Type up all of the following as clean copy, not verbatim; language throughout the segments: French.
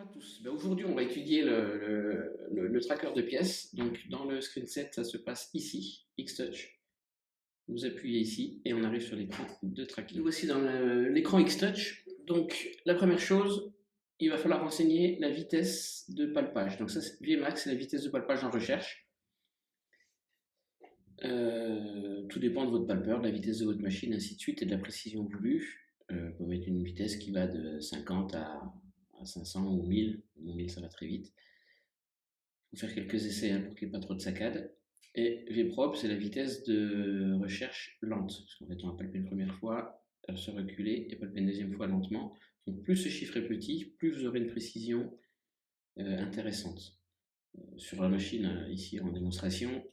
Bonjour à tous. Aujourd'hui, on va étudier le tracker de pièces. Donc, dans le screen set, ça se passe ici, X-Touch. Vous appuyez ici et on arrive sur l'écran de tracking. Nous voici dans l'écran X-Touch. Donc, la première chose, il va falloir renseigner la vitesse de palpage. Donc, ça, Vmax, c'est la vitesse de palpage en recherche. Tout dépend de votre palpeur, de la vitesse de votre machine, ainsi de suite, et de la précision voulue. Vous pouvez mettre une vitesse qui va de 50 à 500 ou 1000. 1000, ça va très vite. Il faut faire quelques essais pour qu'il n'y ait pas trop de saccades. Et Vprop, c'est la vitesse de recherche lente. Parce qu'en fait, on va palper une première fois, se reculer et palper une deuxième fois lentement. Donc, plus ce chiffre est petit, plus vous aurez une précision intéressante. Sur la machine, ici en démonstration,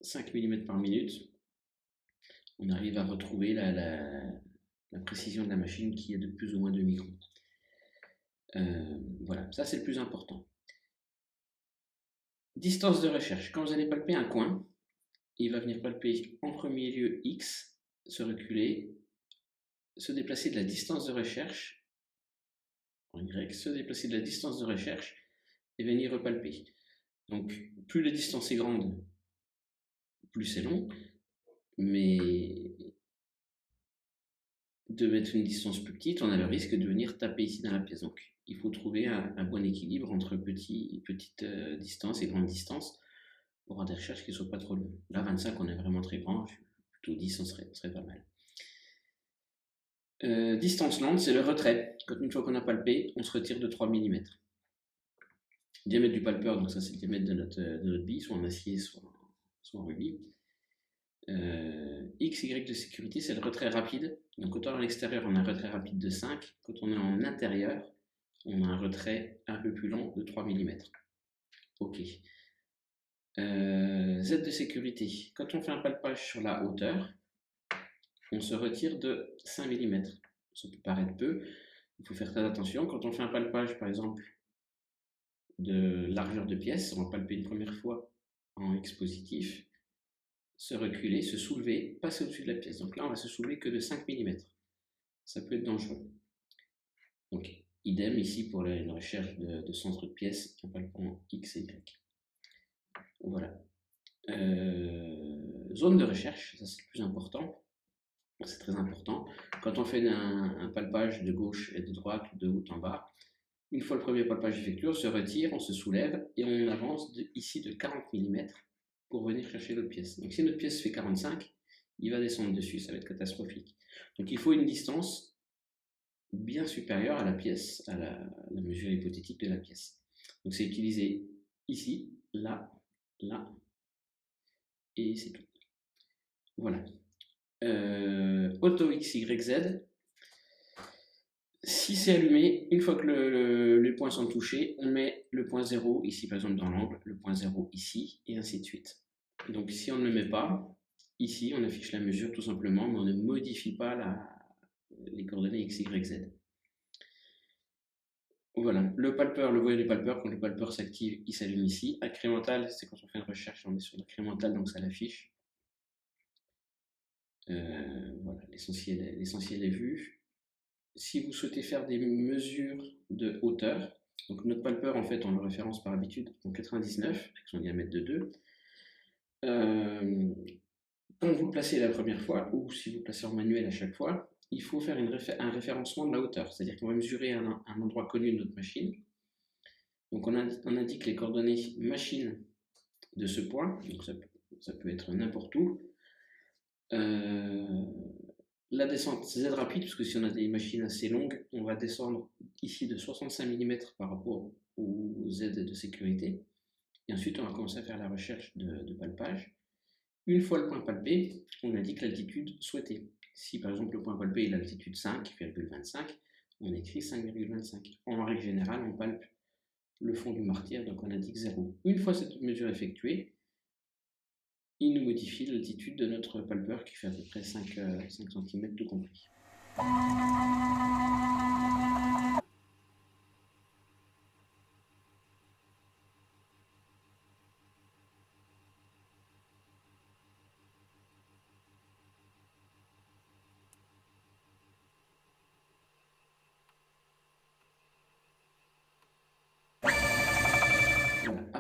5 mm par minute, on arrive à retrouver la précision de la machine qui est de plus ou moins 2 microns. Voilà, ça c'est le plus important. Distance de recherche. Quand vous allez palper un coin, il va venir palper en premier lieu X, se reculer, se déplacer de la distance de recherche, en Y, se déplacer de la distance de recherche et venir repalper. Donc, plus la distance est grande, plus c'est long, mais de mettre une distance plus petite, on a le risque de venir taper ici dans la pièce. Donc, il faut trouver un bon équilibre entre petite distance et grande distance pour avoir des recherches qui ne soient pas trop longues. Là, 25, on est vraiment très grand, plutôt 10, on serait pas mal. Distance lente, c'est le retrait. Une fois qu'on a palpé, on se retire de 3 mm. Diamètre du palpeur, donc ça c'est le diamètre de notre bille, soit en acier, soit en rubis. X, Y de sécurité, c'est le retrait rapide. Donc quand on est à l'extérieur, on a un retrait rapide de 5. Quand on est en intérieur, on a un retrait un peu plus long de 3 mm. Ok. Z de sécurité. Quand on fait un palpage sur la hauteur, on se retire de 5 mm. Ça peut paraître peu, il faut faire très attention. Quand on fait un palpage, par exemple, de largeur de pièce, on va palper une première fois en X positif, se reculer, se soulever, passer au-dessus de la pièce. Donc là, on va se soulever que de 5 mm. Ça peut être dangereux. Donc, idem ici pour la recherche de centre de pièce en palpant X et Y. Voilà. Zone de recherche, ça c'est le plus important. C'est très important. Quand on fait un palpage de gauche et de droite, de haut en bas, une fois le premier palpage effectué, on se retire, on se soulève et on avance ici de 40 mm pour venir chercher notre pièce. Donc si notre pièce fait 45, il va descendre dessus, ça va être catastrophique. Donc il faut une distance bien supérieure à la pièce, à la mesure hypothétique de la pièce. Donc c'est utilisé ici, là, là, et c'est tout. Voilà. Auto XYZ. Si c'est allumé, une fois que les points sont touchés, on met le point 0 ici par exemple dans l'angle, le point 0 ici, et ainsi de suite. Donc si on ne le met pas, ici on affiche la mesure tout simplement, mais on ne modifie pas les coordonnées X, Y, Z. Voilà, le palpeur, le voyant du palpeur, quand le palpeur s'active, il s'allume ici. Incrémental, c'est quand on fait une recherche, on est sur l'incrémental, donc ça l'affiche. Voilà, l'essentiel est vu. Si vous souhaitez faire des mesures de hauteur, donc notre palpeur, en fait, on le référence par habitude en 99, avec son diamètre de 2. Quand vous le placez la première fois, ou si vous le placez en manuel à chaque fois, il faut faire un référencement de la hauteur, c'est-à-dire qu'on va mesurer un endroit connu de notre machine. Donc on indique les coordonnées machine de ce point, donc ça peut être n'importe où. La descente Z rapide, parce que si on a des machines assez longues, on va descendre ici de 65 mm par rapport au Z de sécurité. Et ensuite, on va commencer à faire la recherche de palpage. Une fois le point palpé, on indique l'altitude souhaitée. Si par exemple le point palpé est l'altitude 5,25, on écrit 5,25. En règle générale, on palpe le fond du martyr, donc on indique 0. Une fois cette mesure effectuée, il nous modifie l'altitude de notre palpeur qui fait à peu près 5 cm tout compris.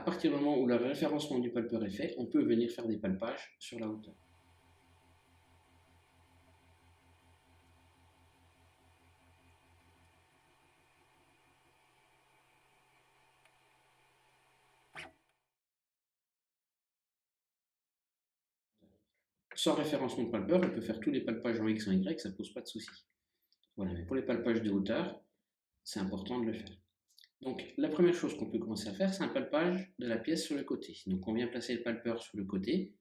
partir du moment où le référencement du palpeur est fait, on peut venir faire des palpages sur la hauteur. Sans référencement de palpeur, on peut faire tous les palpages en X, en Y, ça ne pose pas de souci. Voilà, mais pour les palpages de hauteur, c'est important de le faire. Donc, la première chose qu'on peut commencer à faire, c'est un palpage de la pièce sur le côté. Donc, on vient placer le palpeur sur le côté,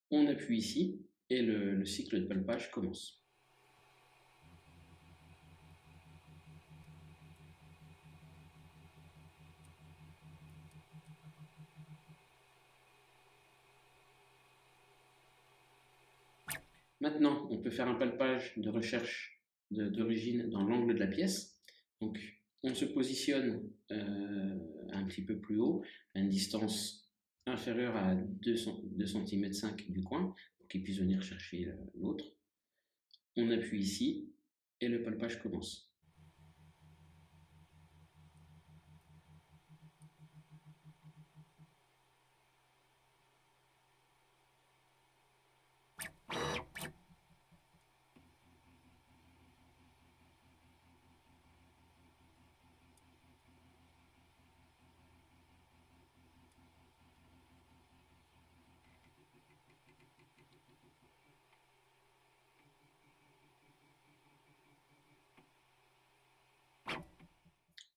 on appuie ici, et le cycle de palpage commence. Maintenant, on peut faire un palpage de recherche d'origine dans l'angle de la pièce. Donc, on se positionne un petit peu plus haut, à une distance inférieure à 2 cm du coin, pour qu'il puisse venir chercher l'autre. On appuie ici, et le palpage commence.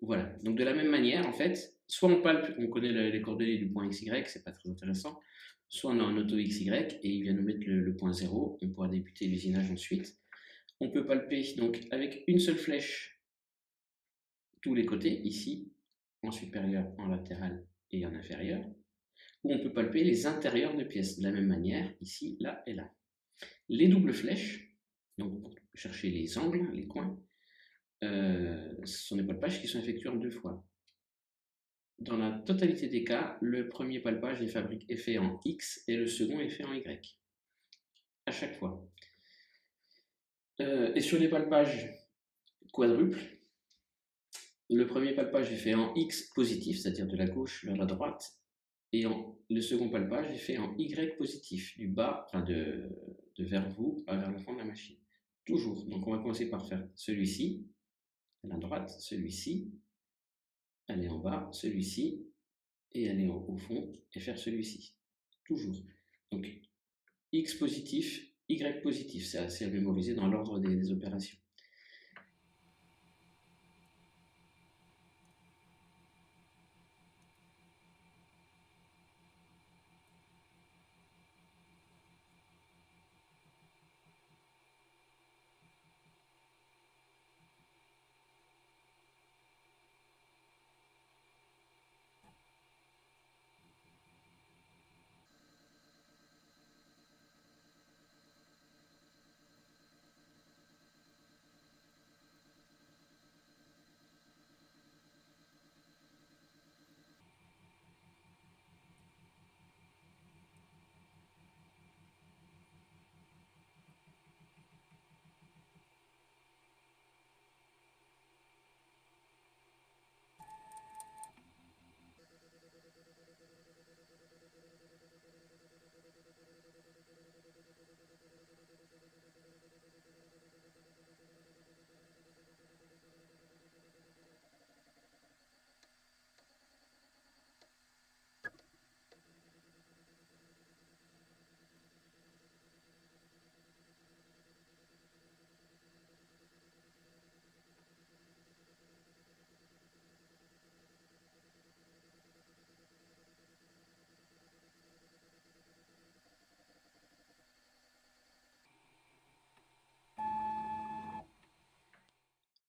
Voilà, donc de la même manière, en fait, soit on palpe, on connaît les coordonnées du point XY, c'est pas très intéressant, soit on a un auto XY et il vient nous mettre le point 0, on pourra débuter l'usinage ensuite. On peut palper donc avec une seule flèche tous les côtés, ici, en supérieur, en latéral et en inférieur, ou on peut palper les intérieurs de pièces de la même manière, ici, là et là. Les doubles flèches, donc pour chercher les angles, les coins, ce sont des palpages qui sont effectués en 2 fois. Dans la totalité des cas, le premier palpage est fait en X et le second est fait en Y. À chaque fois. Et sur les palpages quadruples, le premier palpage est fait en X positif, c'est-à-dire de la gauche vers la droite, et le second palpage est fait en Y positif, du bas, enfin de vers vous vers le fond de la machine. Toujours. Donc on va commencer par faire celui-ci, à la droite, celui-ci, aller en bas, celui-ci, et aller au fond et faire celui-ci. Toujours. Donc X positif, Y positif, c'est assez à mémoriser dans l'ordre des opérations.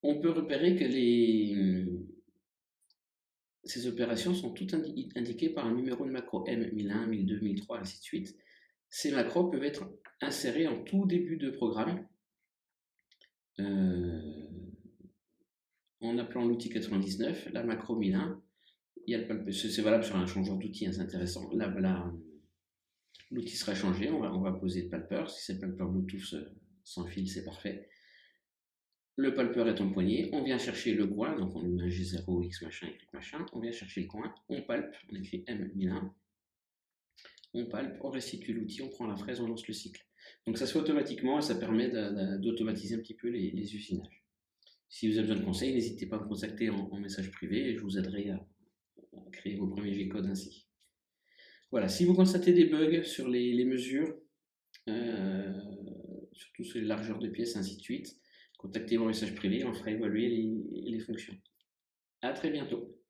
On peut repérer que ces opérations sont toutes indiquées par un numéro de macro M, 1001, 1002, 1003, ainsi de suite. Ces macros peuvent être insérés en tout début de programme en appelant l'outil 99, la macro 1001. C'est valable sur un changeur d'outil, hein, c'est intéressant. Là, l'outil sera changé, on va poser le palpeur. Si c'est le palpeur Bluetooth sans fil, c'est parfait. Le palpeur est empoigné, on vient chercher le coin, donc on lui met un G0, X machin, Y machin. machin, on vient chercher le coin, on palpe, on écrit M1001, on palpe, on restitue l'outil, on prend la fraise, on lance le cycle. Donc ça se fait automatiquement et ça permet d'automatiser un petit peu les usinages. Si vous avez besoin de conseils, n'hésitez pas à me contacter en message privé et je vous aiderai à créer vos premiers G-codes ainsi. Voilà, si vous constatez des bugs sur les mesures, surtout sur les largeurs de pièces, ainsi de suite, contactez mon message privé, on fera évaluer les fonctions. À très bientôt.